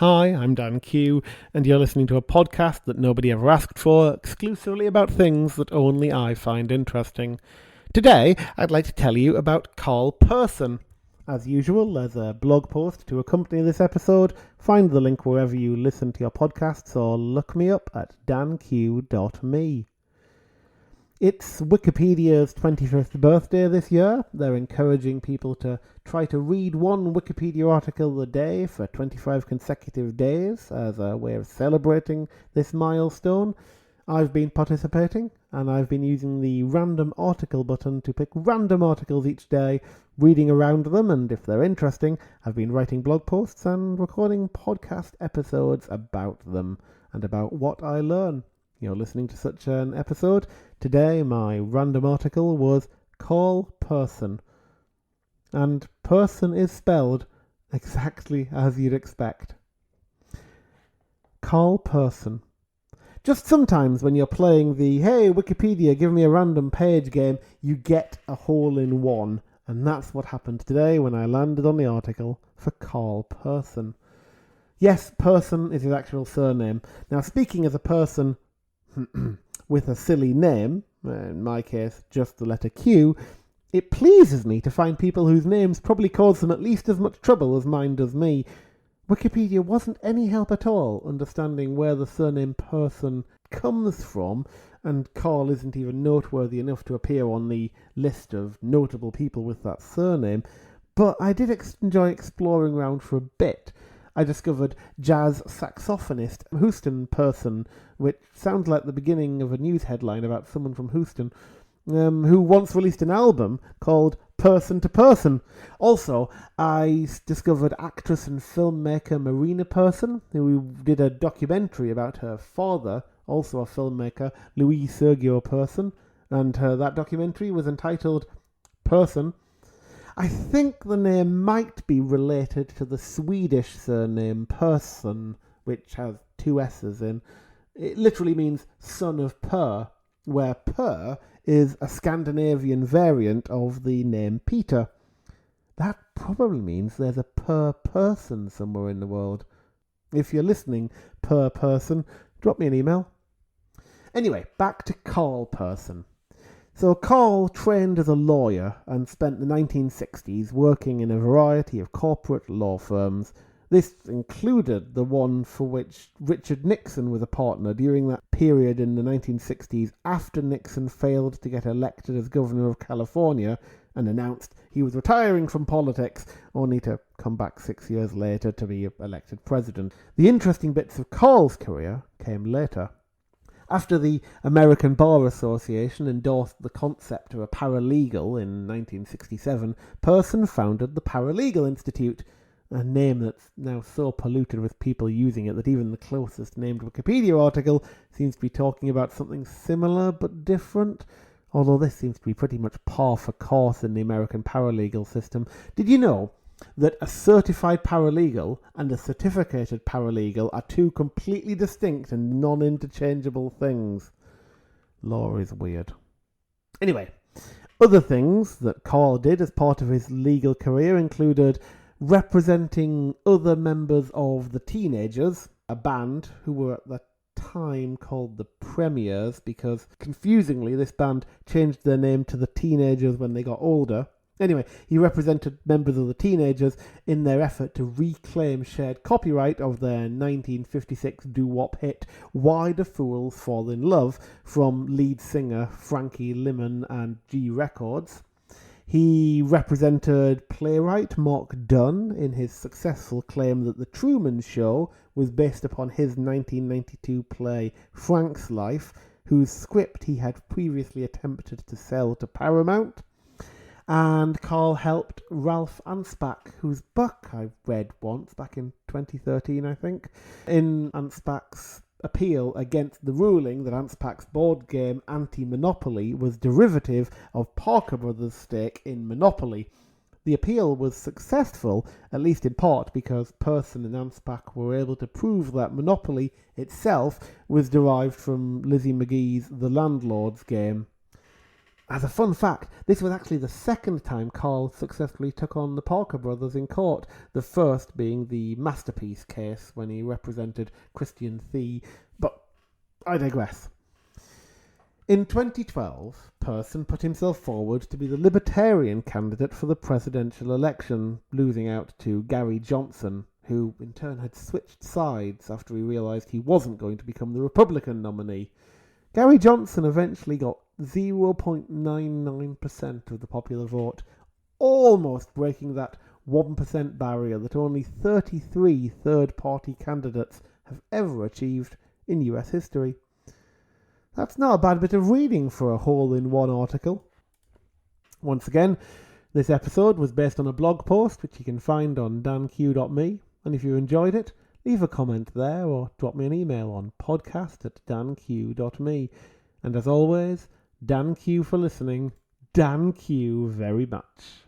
Hi, I'm Dan Q, and you're listening to a podcast that nobody ever asked for, exclusively about things that only I find interesting. Today, I'd like to tell you about Carl Person. As usual, there's a blog post to accompany this episode. Find the link wherever you listen to your podcasts, or look me up at danq.me. It's Wikipedia's 25th birthday this year. They're encouraging people to try to read one Wikipedia article a day for 25 consecutive days as a way of celebrating this milestone. I've been participating, and I've been using the random article button to pick random articles each day, reading around them, and if they're interesting, I've been writing blog posts and recording podcast episodes about them and about what I learn. You're listening to such an episode. Today, my random article was Carl Person. And person is spelled exactly as you'd expect. Carl Person. Just sometimes when you're playing the, hey, Wikipedia, give me a random page game, you get a hole in one. And that's what happened today when I landed on the article for Carl Person. Yes, Person is his actual surname. Now, speaking as a person with a silly name, in my case just the letter Q, it pleases me to find people whose names probably cause them at least as much trouble as mine does me. Wikipedia wasn't any help at all understanding where the surname Person comes from, and Carl isn't even noteworthy enough to appear on the list of notable people with that surname, but I did enjoy exploring around for a bit. I discovered jazz saxophonist Houston Person, which sounds like the beginning of a news headline about someone from Houston, who once released an album called Person to Person. Also, I discovered actress and filmmaker Marina Person, who did a documentary about her father, also a filmmaker, Louis Sergio Person, and that documentary was entitled Person. I think the name might be related to the Swedish surname Persson, which has two S's in. It literally means son of Per, where Per is a Scandinavian variant of the name Peter. That probably means there's a Per Person somewhere in the world. If you're listening, Per Person, drop me an email. Anyway, back to Carl Person. So Carl trained as a lawyer and spent the 1960s working in a variety of corporate law firms. This included the one for which Richard Nixon was a partner during that period in the 1960s after Nixon failed to get elected as governor of California and announced he was retiring from politics, only to come back 6 years later to be elected president. The interesting bits of Carl's career came later. After the American Bar Association endorsed the concept of a paralegal in 1967, Person founded the Paralegal Institute, a name that's now so polluted with people using it that even the closest named Wikipedia article seems to be talking about something similar but different, although this seems to be pretty much par for course in the American paralegal system. Did you know that a certified paralegal and a certificated paralegal are two completely distinct and non-interchangeable things? Law is weird. Anyway, other things that Carl did as part of his legal career included representing other members of the Teenagers, a band who were at the time called the Premiers because, confusingly, this band changed their name to the Teenagers when they got older. Anyway, he represented members of the Teenagers in their effort to reclaim shared copyright of their 1956 doo-wop hit Why Do Fools Fall in Love from lead singer Frankie Lymon and G Records. He represented playwright Mark Dunn in his successful claim that The Truman Show was based upon his 1992 play Frank's Life, whose script he had previously attempted to sell to Paramount. And Carl helped Ralph Anspach, whose book I read once, back in 2013, I think, in Anspach's appeal against the ruling that Anspach's board game Anti-Monopoly was derivative of Parker Brothers' stake in Monopoly. The appeal was successful, at least in part, because Person and Anspach were able to prove that Monopoly itself was derived from Lizzie McGee's The Landlord's Game. As a fun fact, this was actually the second time Carl successfully took on the Parker brothers in court, the first being the Masterpiece case when he represented Christian Thie, but I digress. In 2012, Persson put himself forward to be the Libertarian candidate for the presidential election, losing out to Gary Johnson, who in turn had switched sides after he realised he wasn't going to become the Republican nominee. Gary Johnson eventually got 0.99% of the popular vote, almost breaking that 1% barrier that only 33 third-party candidates have ever achieved in US history. That's not a bad bit of reading for a hole-in-one article. Once again, this episode was based on a blog post which you can find on danq.me, and if you enjoyed it, leave a comment there or drop me an email on podcast@danq.me. And as always, Dan Q for listening. Dan Q very much.